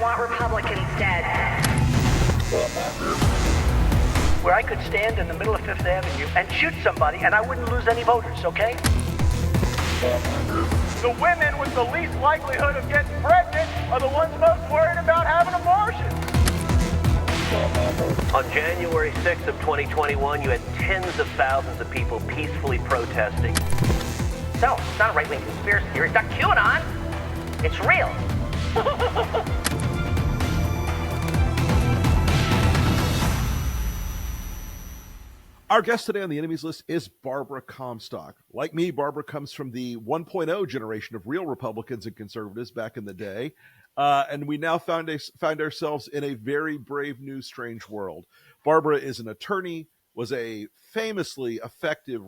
want Republicans dead. Where I could stand in the middle of Fifth Avenue and shoot somebody and I wouldn't lose any voters, okay? The women with the least likelihood of getting pregnant are the ones most worried about having abortions. On January 6th of 2021, you had tens of thousands of people peacefully protesting. So, it's not a right-wing conspiracy theory. It's not QAnon. It's real. Our guest today on the enemies list is Barbara Comstock. Like me, Barbara comes from the 1.0 generation of real Republicans and conservatives back in the day. And we now find ourselves in a very brave new strange world. Barbara is an attorney, was a famously effective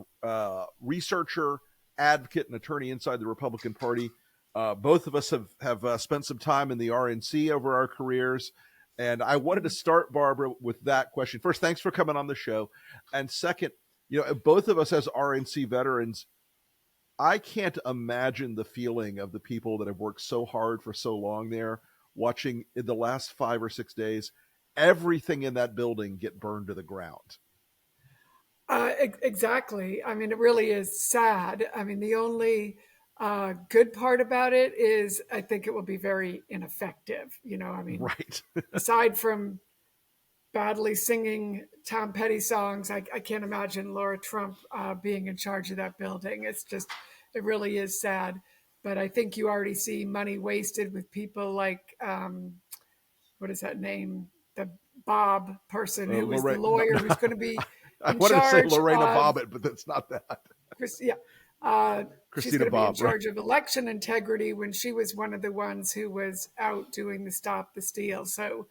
researcher, advocate, and attorney inside the Republican Party. Both of us have spent some time in the RNC over our careers. And I wanted to start, Barbara, with that question. First, thanks for coming on the show. And second, both of us as RNC veterans, I can't imagine the feeling of the people that have worked so hard for so long there, watching in the last 5 or 6 days, everything in that building get burned to the ground. Exactly. I mean, it really is sad. I mean, the only good part about it is I think it will be very ineffective. Right. Aside from badly singing Tom Petty songs, I can't imagine Laura Trump being in charge of that building. It really is sad. But I think you already see money wasted with people like, what is that name? The Bob person who was the lawyer who's going to be I wanted to say Lorena Bobbitt, but that's not that. She's going to be in charge of election integrity when she was one of the ones who was out doing the Stop the Steal. So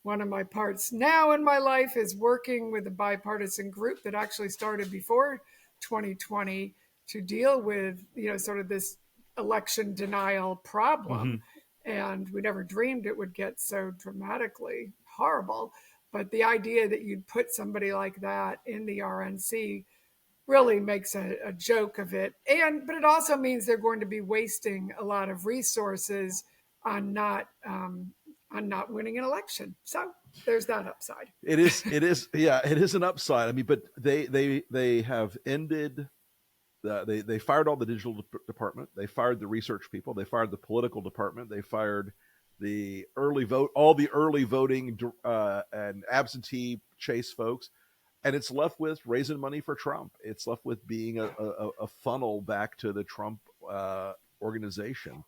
one of my parts now in my life is working with a bipartisan group that actually started before 2020 to deal with, sort of this election denial problem. Mm-hmm. And we never dreamed it would get so dramatically horrible. But the idea that you'd put somebody like that in the RNC really makes a joke of it. But it also means they're going to be wasting a lot of resources on not winning an election. So there's that upside. It is an upside. I mean, but they have ended. They fired all the digital department. They fired the research people. They fired the political department. They fired the all the early voting and absentee chase folks. And it's left with raising money for Trump. It's left with being a funnel back to the Trump organization.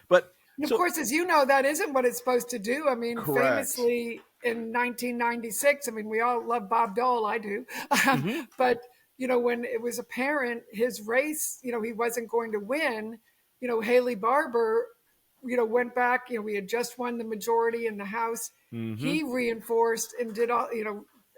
But of course, as you know, that isn't what it's supposed to do. I mean, famously in 1996, I mean, we all love Bob Dole. I do. Mm-hmm. But, when it was apparent his race, he wasn't going to win, Haley Barbour, went back, we had just won the majority in the House. Mm-hmm. He reinforced and did all,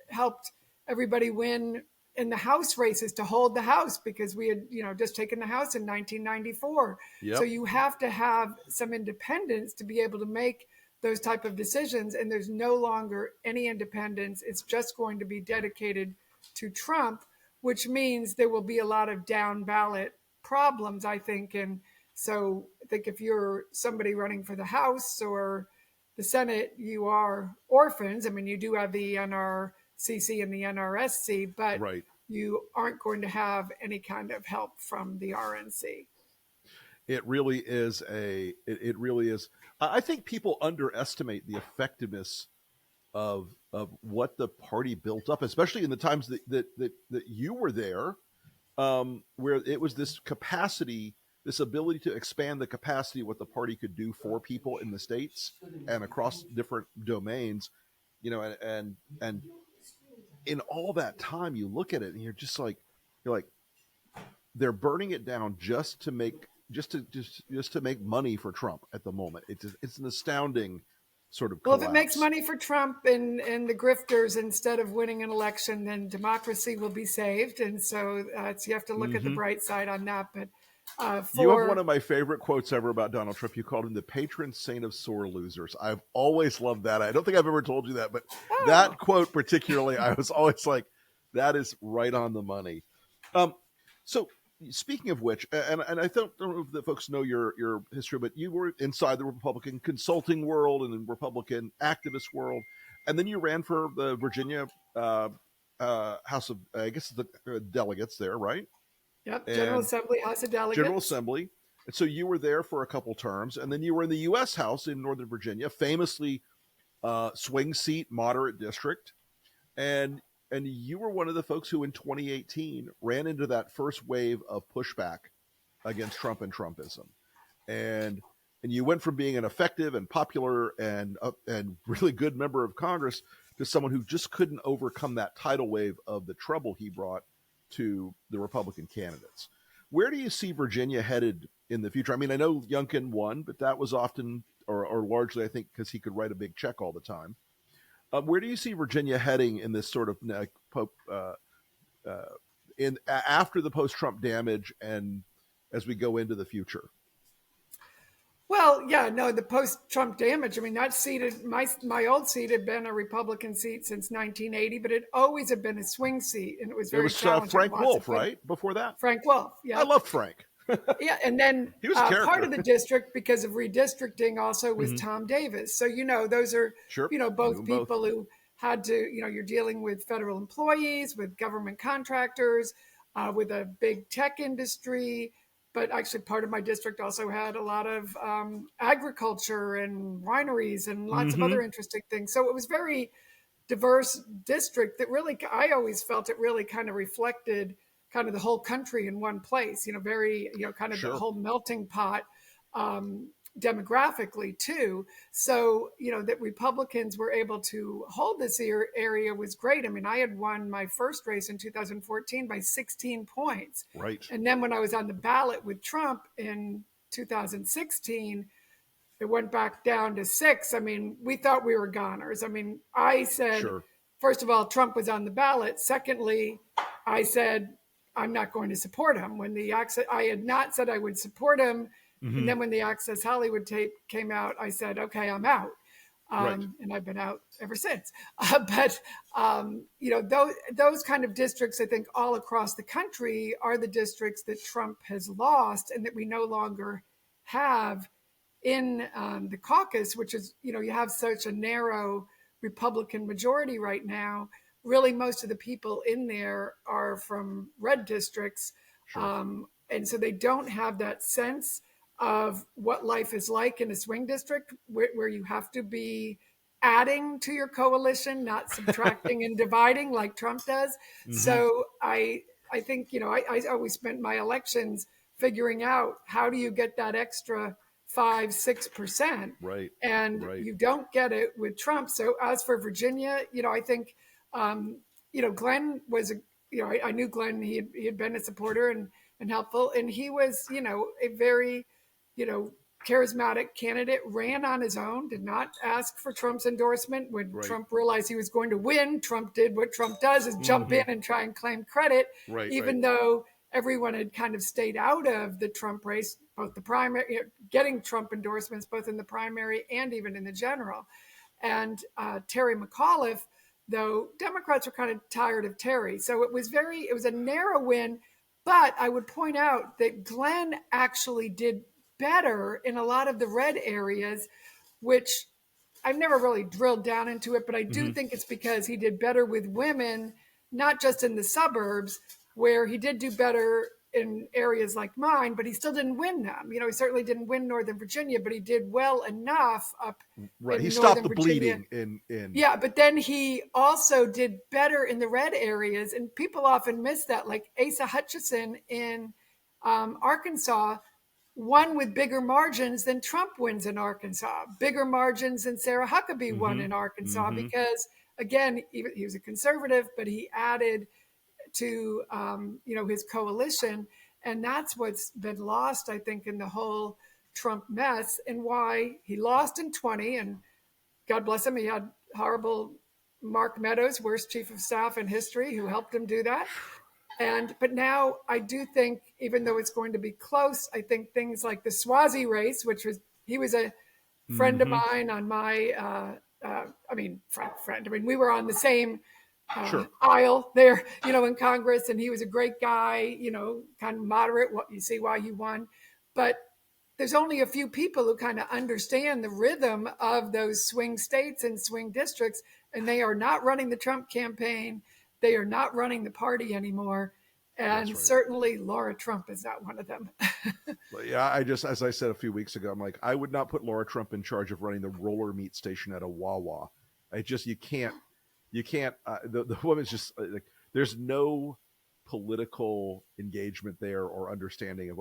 helped everybody win in the House races to hold the House because we had, just taken the House in 1994. Yep. So you have to have some independence to be able to make those type of decisions. And there's no longer any independence. It's just going to be dedicated to Trump, which means there will be a lot of down ballot problems, I think. And so I think if you're somebody running for the House or the Senate, you are orphans. I mean, you do have the NRCC and the NRSC, but you aren't going to have any kind of help from the RNC. It really is it really is. I think people underestimate the effectiveness of what the party built up, especially in the times that you were there, where it was this capacity, this ability to expand the capacity of what the party could do for people in the states and across different domains, and in all that time, you look at it and you're like, they're burning it down just to make money for Trump at the moment. It's an astounding sort of collapse. Well, if it makes money for Trump and the grifters instead of winning an election, then democracy will be saved. And so you have to look at the bright side on that. But you have one of my favorite quotes ever about Donald Trump. You called him the patron saint of sore losers. I've always loved that. I don't think I've ever told you that, but that quote particularly, I was always like, that is right on the money. So speaking of which, and I don't know if the folks know your history, but you were inside the Republican consulting world and the Republican activist world, and then you ran for the Virginia House of, I guess, the delegates there, right? Yep, And General Assembly, House of Delegates. General Assembly. And so you were there for a couple terms, and then you were in the U.S. House in Northern Virginia, famously swing seat, moderate district, and you were one of the folks who in 2018 ran into that first wave of pushback against Trump and Trumpism, and you went from being an effective and popular and really good member of Congress to someone who just couldn't overcome that tidal wave of the trouble he brought to the Republican candidates. Where do you see Virginia headed in the future? I mean, I know Youngkin won, but that was often or largely, I think, because he could write a big check all the time. Where do you see Virginia heading in this sort of after the post-Trump damage and as we go into the future? Well, yeah, no, the post-Trump damage. I mean, that seat, my old seat had been a Republican seat since 1980, but it always had been a swing seat, and it was very challenging. Frank Wolf, right? Before that, Frank Wolf. Yeah, I loved Frank. Yeah, and then he was a character. Part of the district, because of redistricting, also was Tom Davis. So those are both people who had to. You're dealing with federal employees, with government contractors, with a big tech industry. But actually, part of my district also had a lot of agriculture and wineries and lots of other interesting things. So it was very diverse district that really, I always felt it really kind of reflected kind of the whole country in one place, very, kind of the whole melting pot demographically too. So, that Republicans were able to hold this area was great. I mean, I had won my first race in 2014 by 16 points. Right. And then when I was on the ballot with Trump in 2016, it went back down to 6. I mean, we thought we were goners. I mean, I said, first of all, Trump was on the ballot. Secondly, I said, I'm not going to support him. When I had not said I would support him. And then when the Access Hollywood tape came out, I said, okay, I'm out. And I've been out ever since. But those kind of districts, I think all across the country are the districts that Trump has lost and that we no longer have in the caucus, which is, you have such a narrow Republican majority right now. Really, most of the people in there are from red districts. And so they don't have that sense of what life is like in a swing district where you have to be adding to your coalition, not subtracting and dividing like Trump does. So I think, I always spent my elections figuring out how do you get that extra 5-6%. Right. And you don't get it with Trump. So as for Virginia, I think, Glenn was, I knew Glenn, he had been a supporter and helpful. And he was, a very, charismatic candidate, ran on his own, did not ask for Trump's endorsement. When Trump realized he was going to win, Trump did what Trump does, is jump in and try and claim credit, even though everyone had kind of stayed out of the Trump race, both the primary, getting Trump endorsements, both in the primary and even in the general. And Terry McAuliffe, though, Democrats were kind of tired of Terry. So it was a narrow win, but I would point out that Glenn actually did better in a lot of the red areas, which I've never really drilled down into it, but I do think it's because he did better with women, not just in the suburbs, where he did do better in areas like mine, but he still didn't win them. He certainly didn't win Northern Virginia, but he did well enough up. Right. He Northern stopped the Virginia. bleeding in. Yeah, but then he also did better in the red areas, and people often miss that. Like Asa Hutchinson in Arkansas won with bigger margins than Trump wins in Arkansas. Bigger margins than Sarah Huckabee won in Arkansas because, again, he was a conservative, but he added to his coalition, and that's what's been lost, I think, in the whole Trump mess, and why he lost in 20. And God bless him, he had horrible Mark Meadows, worst chief of staff in history, who helped him do that. But now I do think, even though it's going to be close, I think things like the Swazi race, he was a friend of mine on my, friend. I mean, we were on the same aisle there, in Congress, and he was a great guy, kind of moderate. What you see why he won, but there's only a few people who kind of understand the rhythm of those swing states and swing districts, and they are not running the Trump campaign. They are not running the party anymore. And certainly Laura Trump is not one of them. Yeah, as I said a few weeks ago, I'm like, I would not put Laura Trump in charge of running the roller meat station at a Wawa. You can't, the woman's just like, there's no political engagement there or understanding of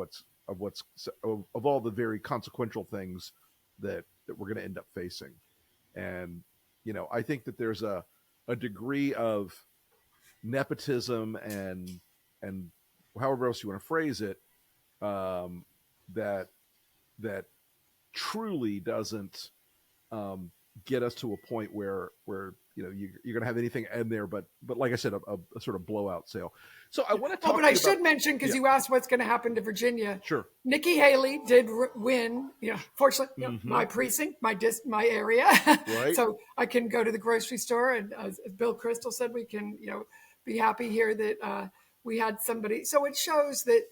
all the very consequential things that we're going to end up facing. And, I think that there's a degree of nepotism and however else you want to phrase it, that truly doesn't get us to a point where you're going to have anything in there, but like I said, a sort of blowout sale. So I want to talk. But I should mention, because you asked what's going to happen to Virginia. Sure. Nikki Haley did win. Fortunately, my precinct, my area. Right. So I can go to the grocery store, and as Bill Kristol said, we can be happy here that we had somebody. So it shows that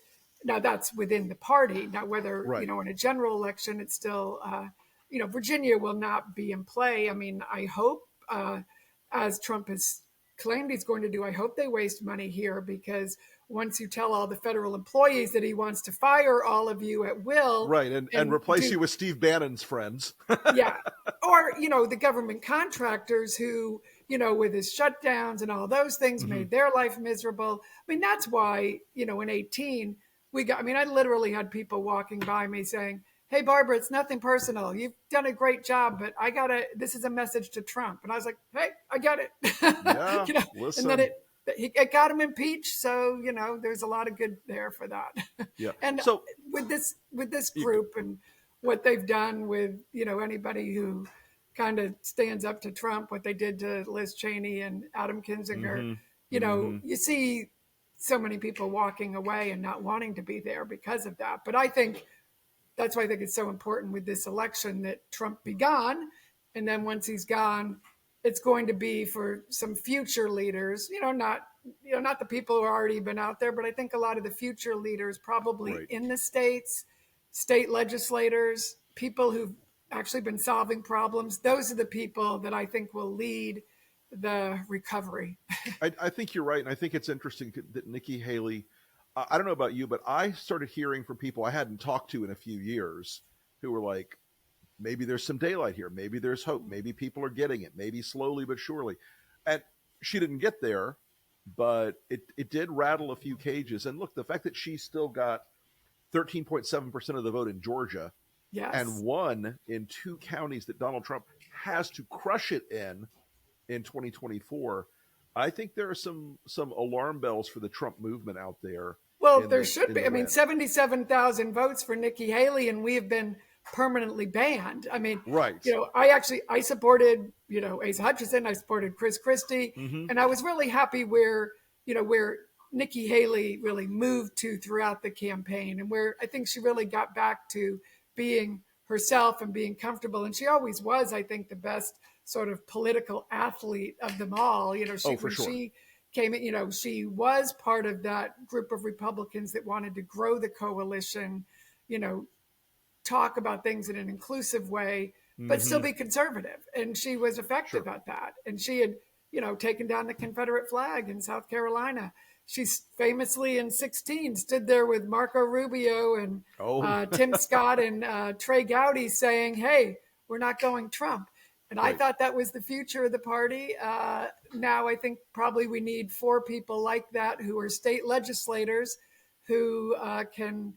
now that's within the party. Now whether in a general election, it's still Virginia will not be in play. I mean, I hope, as Trump has claimed he's going to do, I hope they waste money here, because once you tell all the federal employees that he wants to fire all of you at will. Right, and replace you with Steve Bannon's friends. Yeah. Or, the government contractors who, with his shutdowns and all those things made their life miserable. I mean, that's why, in 18, I literally had people walking by me saying, "Hey, Barbara, it's nothing personal. You've done a great job, but this is a message to Trump." And I was like, "Hey, I get it." Yeah, listen. And then it got him impeached. So, there's a lot of good there for that. Yeah. And so with this group and what they've done with, anybody who kind of stands up to Trump, what they did to Liz Cheney and Adam Kinzinger, you see so many people walking away and not wanting to be there because of that. But I think that's why I think it's so important with this election that Trump be gone. And then once he's gone, it's going to be for some future leaders, not the people who have already been out there, but I think a lot of the future leaders probably in the states, state legislators, people who've actually been solving problems. Those are the people that I think will lead the recovery. I think you're right. And I think it's interesting that Nikki Haley, I don't know about you, but I started hearing from people I hadn't talked to in a few years who were like, maybe there's some daylight here. Maybe there's hope. Maybe people are getting it. Maybe slowly but surely. And she didn't get there, but it did rattle a few cages. And look, the fact that she still got 13.7% of the vote in Georgia and won in 2 counties that Donald Trump has to crush it in 2024, I think there are some alarm bells for the Trump movement out there. Well, there should be. I mean, 77,000 votes for Nikki Haley, and we have been permanently banned. I mean, I supported, Asa Hutchinson, I supported Chris Christie, and I was really happy where Nikki Haley really moved to throughout the campaign, and where I think she really got back to being herself and being comfortable. And she always was, I think, the best sort of political athlete of them all. She came in, she was part of that group of Republicans that wanted to grow the coalition, talk about things in an inclusive way, but still be conservative. And she was effective at that. And she had, taken down the Confederate flag in South Carolina. She famously in 2016 stood there with Marco Rubio and Tim Scott and Trey Gowdy saying, "Hey, we're not going Trump." And I thought that was the future of the party. Now I think probably we need 4 people like that who are state legislators who can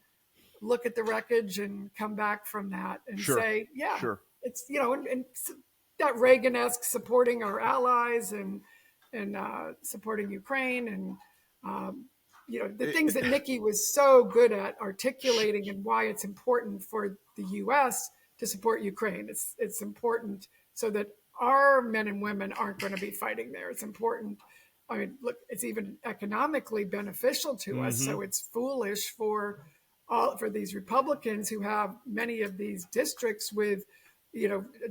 look at the wreckage and come back from that and say, it's, and that Reagan-esque supporting our allies and supporting Ukraine and, the things that Nikki was so good at articulating and why it's important for the U.S. to support Ukraine. It's important so that our men and women aren't going to be fighting there. It's important. I mean, look, it's even economically beneficial to us. So it's foolish for these Republicans who have many of these districts with,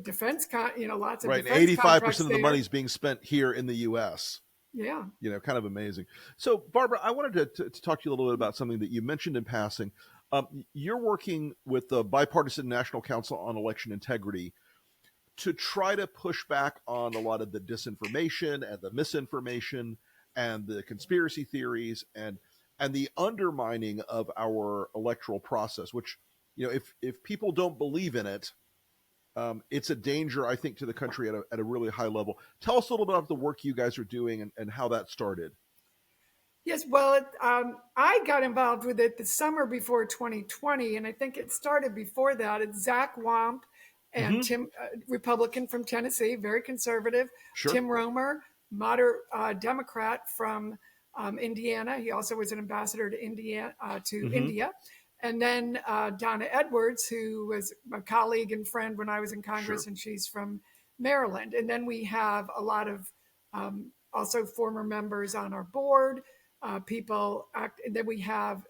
defense, lots of right. defense 85% of the money is being spent here in the U.S. Yeah. Kind of amazing. So, Barbara, I wanted to talk to you a little bit about something that you mentioned in passing. You're working with the Bipartisan National Council on Election Integrity to try to push back on a lot of the disinformation and the misinformation and the conspiracy theories and the undermining of our electoral process, which, if people don't believe in it, it's a danger, I think, to the country at a really high level. Tell us a little bit about the work you guys are doing and how that started. Yes, well, I got involved with it the summer before 2020, and I think it started before that. It's Zach Wamp and Tim, Republican from Tennessee, very conservative. Sure. Tim Romer, moderate Democrat from Indiana. He also was an ambassador to India. And then Donna Edwards, who was a colleague and friend when I was in Congress, Sure. and she's from Maryland. And then we have a lot of also former members on our board. And then we have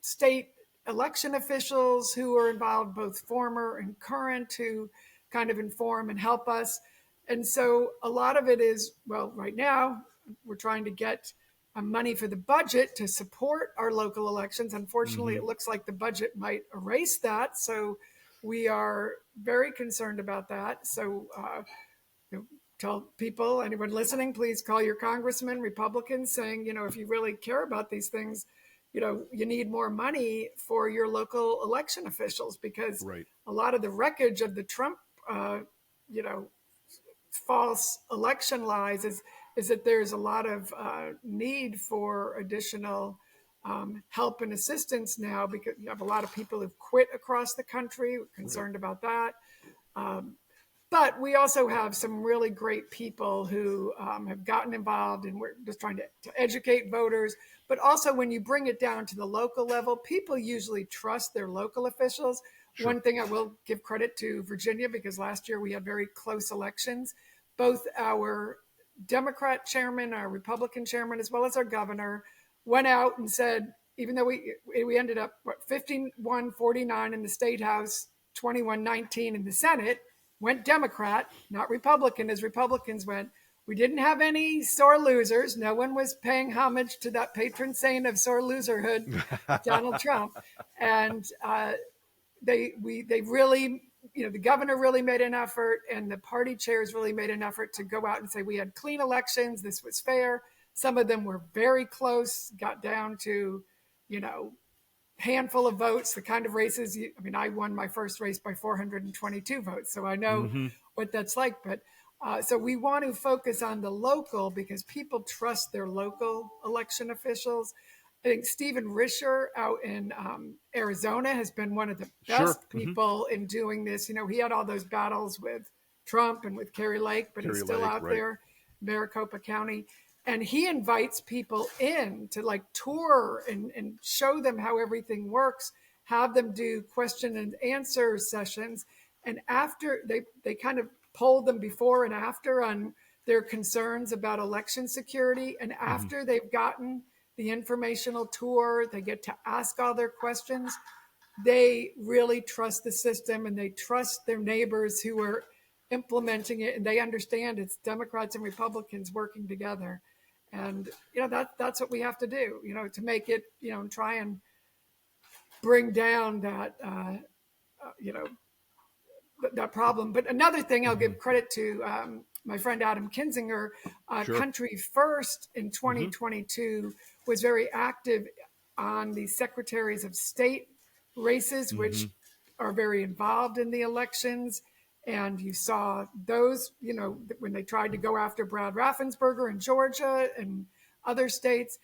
state election officials who are involved, both former and current, who kind of inform and help us. And so a lot of it is, well, right now we're trying to get money for the budget to support our local elections. Unfortunately, it looks like the budget might erase that. So we are very concerned about that. So tell people, anyone listening, please call your congressman, Republicans, saying, if you really care about these things, you need more money for your local election officials, because a lot of the wreckage of the Trump, false election lies is that there's a lot of need for additional help and assistance now, because you have a lot of people who've quit across the country. We're concerned about that. But we also have some really great people who have gotten involved, and we're just trying to educate voters. But also, when you bring it down to the local level, people usually trust their local officials. Sure. One thing I will give credit to Virginia, because last year we had very close elections. Both our Democrat chairman, our Republican chairman, as well as our governor, went out and said, even though we ended up 51-49 in the state house, 21-19 in the Senate, went Democrat, not Republican, as Republicans went. We didn't have any sore losers. No one was paying homage to that patron saint of sore loserhood, Donald Trump. And they really, the governor really made an effort, and the party chairs really made an effort to go out and say we had clean elections. This was fair. Some of them were very close, got down to, handful of votes, the kind of races. I won my first race by 422 votes, so I know what that's like. But so we want to focus on the local, because people trust their local election officials. I think Stephen Risher out in Arizona has been one of the best people in doing this. He had all those battles with Trump and with Kerry Lake, but he's still out there, Maricopa County. And he invites people in to tour and show them how everything works, have them do question and answer sessions. And after they kind of poll them before and after on their concerns about election security. And after they've gotten the informational tour, they get to ask all their questions. They really trust the system, and they trust their neighbors who are implementing it. And they understand it's Democrats and Republicans working together. And, that's what we have to do, to make it, and try and bring down that, that problem. But another thing I'll give credit to my friend Adam Kinzinger, Country First in 2022 was very active on the secretaries of state races, which are very involved in the elections. And you saw those, when they tried to go after Brad Raffensperger in Georgia and other states.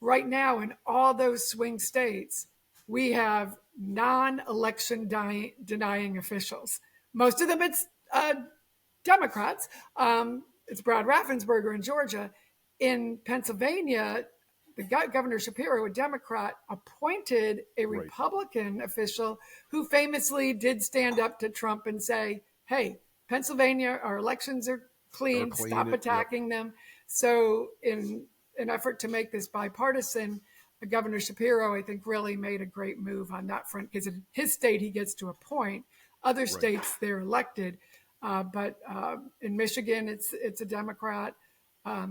Right now, in all those swing states, we have non-election denying officials. Most of them, it's Democrats. It's Brad Raffensperger in Georgia. In Pennsylvania, the Governor Shapiro, a Democrat, appointed a Republican official who famously did stand up to Trump and say, hey, Pennsylvania, our elections are clean, stop attacking them. So in an effort to make this bipartisan, Governor Shapiro, I think, really made a great move on that front, because in his state, he gets to appoint. Other states, they're elected. But in Michigan, it's a Democrat. I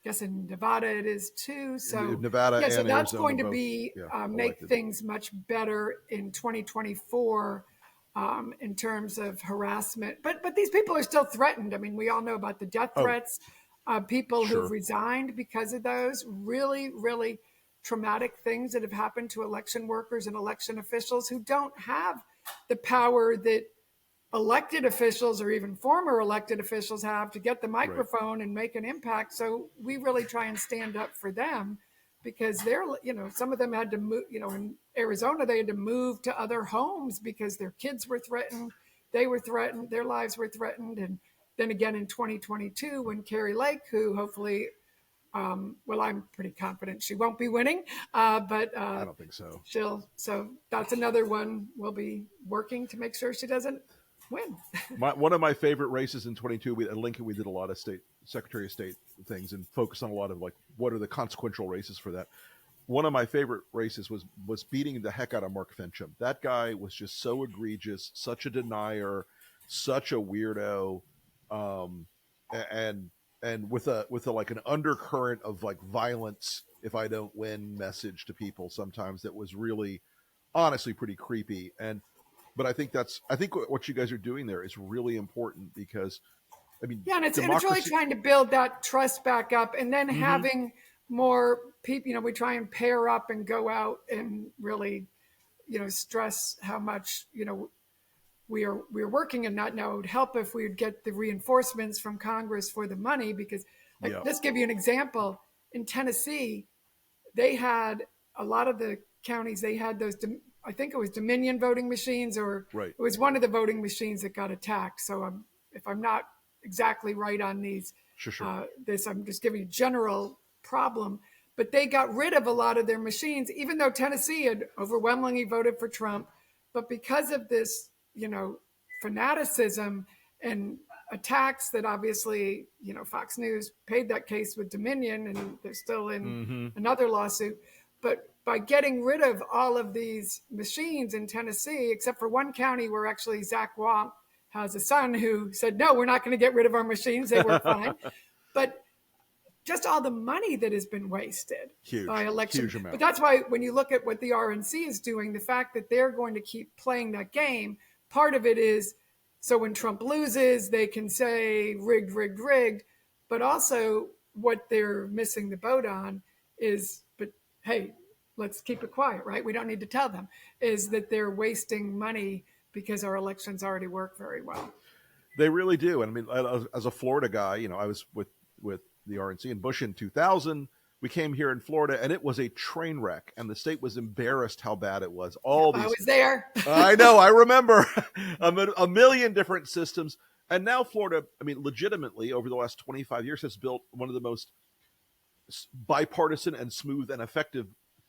guess in Nevada it is too. So Nevada and so that's Arizona going to both, be make elected. things much better in 2024 in terms of harassment. But these people are still threatened. I mean, we all know about the death threats. People Sure. who've resigned because of those really, really traumatic things that have happened to election workers and election officials who don't have the power that elected officials or even former elected officials have to get the microphone and make an impact. So we really try and stand up for them because they're, some of them had to move, in Arizona, they had to move to other homes because their kids were threatened. They were threatened. Their lives were threatened. And then again in 2022, when Carrie Lake, who hopefully, well, I'm pretty confident she won't be winning, but I don't think so. So that's another one we'll be working to make sure she doesn't win. One of my favorite races in 22, at Lincoln, we did a lot of Secretary of State things and focused on a lot of like, what are the consequential races for that? One of my favorite races was beating the heck out of Mark Fincham. That guy was just so egregious, such a denier, such a weirdo, and with a like an undercurrent of like violence if I don't win message to people sometimes that was really honestly pretty creepy. But I think what you guys are doing there is really important because, I mean, and it's really trying to build that trust back up, and then having more people. We try and pair up and go out and really, stress how much we're working and not know. It would help if we would get the reinforcements from Congress for the money because, let's give you an example. In Tennessee, they had a lot of the counties. They had those. I think it was Dominion voting machines, or it was one of the voting machines that got attacked. So if I'm not exactly right on these, this, I'm just giving you general problem. But they got rid of a lot of their machines, even though Tennessee had overwhelmingly voted for Trump. But because of this, fanaticism and attacks that obviously, Fox News paid that case with Dominion, and they're still in another lawsuit. But by getting rid of all of these machines in Tennessee, except for one county where actually Zach Wamp has a son who said, no, we're not going to get rid of our machines. They work fine. But just all the money that has been wasted by election. Huge amount. But that's why when you look at what the RNC is doing, the fact that they're going to keep playing that game, part of it is so when Trump loses, they can say rigged, rigged, rigged. But also what they're missing the boat on is, but hey, let's keep it quiet, right? We don't need to tell them, is that they're wasting money because our elections already work very well. They really do. And I mean, as a Florida guy, I was with the RNC and Bush in 2000. We came here in Florida and it was a train wreck and the state was embarrassed how bad it was. I was there. I know. I remember a million different systems. And now Florida, I mean, legitimately over the last 25 years has built one of the most bipartisan and smooth and effective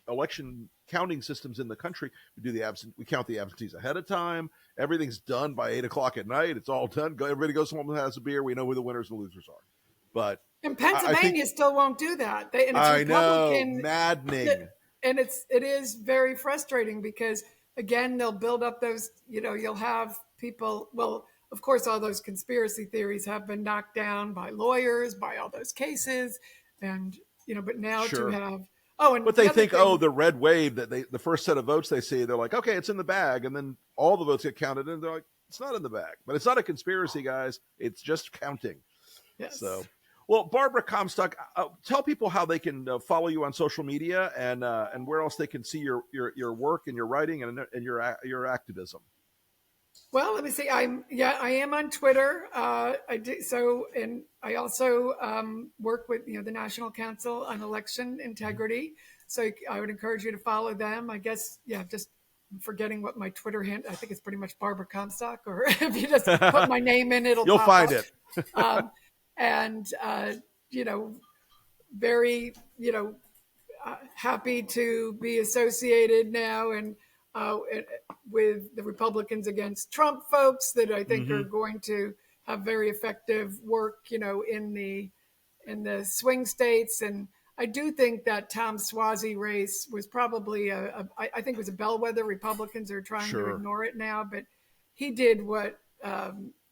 election counting systems in the country. We count the absentees ahead of time. Everything's done by 8:00 at night. It's all done. Everybody goes home and has a beer. We know who the winners and losers are. But in Pennsylvania, still won't do that. And it's I know, maddening. And it is very frustrating because again, they'll build up those. You'll have people. Well, of course, all those conspiracy theories have been knocked down by lawyers, by all those cases, and But now to have but they think, the red wave that the first set of votes they see, they're like, okay, it's in the bag, and then all the votes get counted, and they're like, it's not in the bag. But it's not a conspiracy, guys. It's just counting. Yes. So. Well, Barbara Comstock, tell people how they can follow you on social media and where else they can see your work and your writing and your activism. Well, let me see. I am on Twitter. I do so, and I also work with the National Council on Election Integrity. So I would encourage you to follow them. I guess just forgetting what my Twitter handle. I think it's pretty much Barbara Comstock. Or if you just put my name in, you'll find up. It. And, very, happy to be associated now and with the Republicans Against Trump folks that I think are going to have very effective work, in the swing states. And I do think that Tom Suozzi race was probably I think it was a bellwether. Republicans are trying to ignore it now, but he did what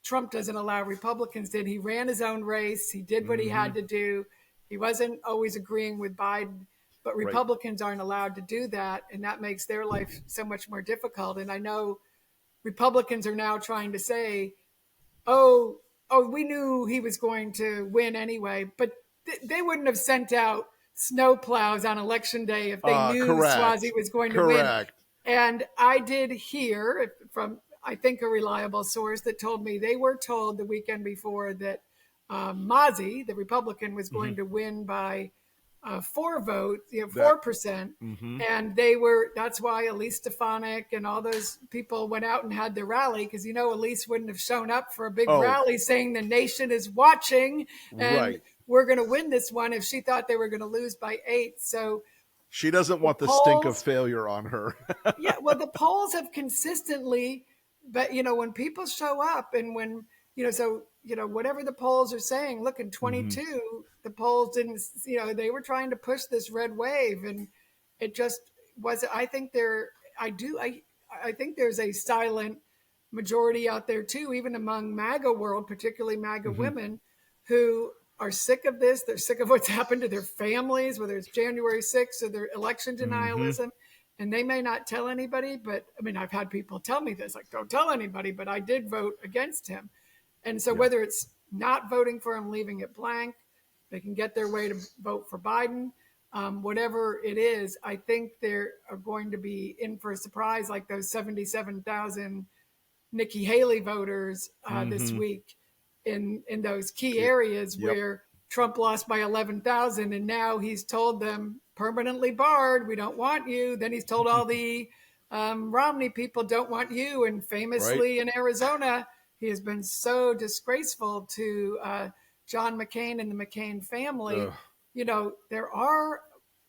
Trump doesn't allow, Republicans did. He ran his own race. He did what he had to do. He wasn't always agreeing with Biden, but Republicans aren't allowed to do that. And that makes their life so much more difficult. And I know Republicans are now trying to say, oh, we knew he was going to win anyway, but they wouldn't have sent out snow plows on election day if they knew Suozzi was going to win. And I did hear from, I think, a reliable source that told me they were told the weekend before that Mazi, the Republican, was going to win by 4 votes, 4%. And that's why Elise Stefanik and all those people went out and had their rally, because, Elise wouldn't have shown up for a big rally saying the nation is watching and we're going to win this one if she thought they were going to lose by 8. So she doesn't want the stink of failure on her. Yeah, well, the polls have consistently, but, when people show up and when, whatever the polls are saying, look, in 22, the polls didn't, they were trying to push this red wave, and it just wasn't. I think I think there's a silent majority out there too, even among MAGA world, particularly MAGA women, who are sick of this. They're sick of what's happened to their families, whether it's January 6th or their election denialism. And they may not tell anybody, but I mean, I've had people tell me this, like, don't tell anybody, but I did vote against him. And so whether it's not voting for him, leaving it blank, they can get their way to vote for Biden, whatever it is, I think they're going to be in for a surprise, like those 77,000 Nikki Haley voters this week in those key areas where Trump lost by 11,000, and now he's told them permanently barred, we don't want you. Then he's told all the Romney people don't want you. And famously in Arizona, he has been so disgraceful to John McCain and the McCain family. There are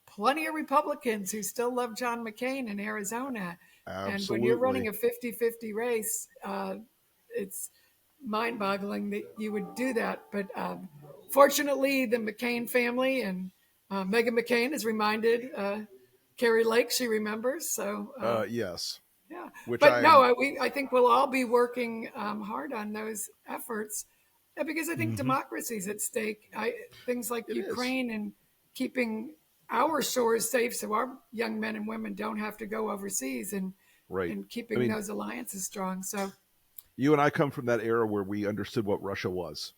plenty of Republicans who still love John McCain in Arizona. Absolutely. And when you're running a 50-50 race, it's mind-boggling that you would do that. But fortunately, the McCain family and Meghan McCain has reminded Carrie Lake she remembers. So yes. Yeah. Which I think we'll all be working hard on those efforts because I think democracy's at stake. Things like Ukraine and keeping our shores safe so our young men and women don't have to go overseas and keeping those alliances strong. So you and I come from that era where we understood what Russia was.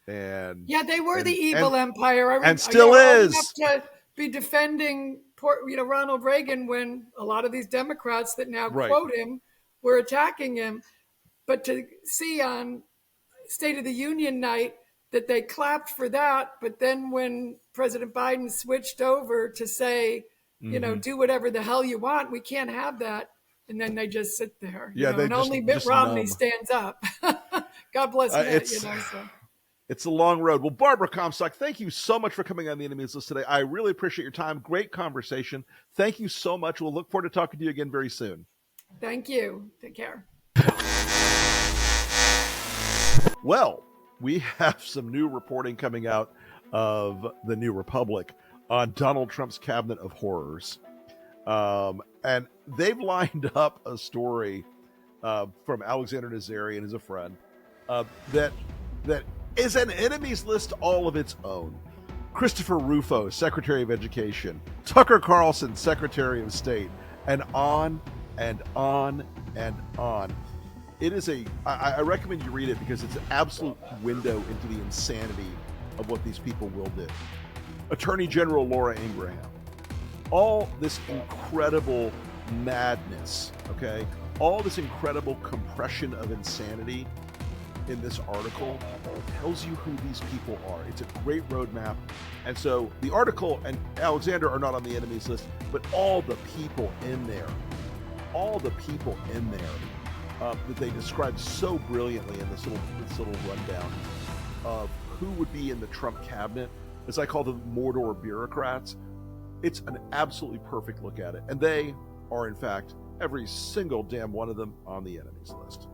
And they were the evil empire. And still is. To be defending Ronald Reagan when a lot of these Democrats that now quote him were attacking him. But to see on State of the Union night that they clapped for that, but then when President Biden switched over to say, do whatever the hell you want, we can't have that. And then they just sit there. And only Mitt Romney stands up. God bless Mitt, It's a long road. Well, Barbara Comstock, thank you so much for coming on the Enemies List today. I really appreciate your time. Great conversation. Thank you so much. We'll look forward to talking to you again very soon. Thank you. Take care. Well, we have some new reporting coming out of the New Republic on Donald Trump's cabinet of horrors. And they've lined up a story from Alexander Nazarian, who's a friend, that is an enemies list all of its own. Christopher Rufo, Secretary of Education, Tucker Carlson, Secretary of State, and on and on and on. It is I recommend you read it because it's an absolute window into the insanity of what these people will do. Attorney General Laura Ingraham. All this incredible madness, okay? All this incredible compression of insanity in this article tells you who these people are. It's a great roadmap. And so the article and Alexander are not on the enemies list, but all the people in there that they described so brilliantly in this little rundown of who would be in the Trump cabinet, as I call them, Mordor bureaucrats. It's an absolutely perfect look at it. And they are, in fact, every single damn one of them on the enemies list.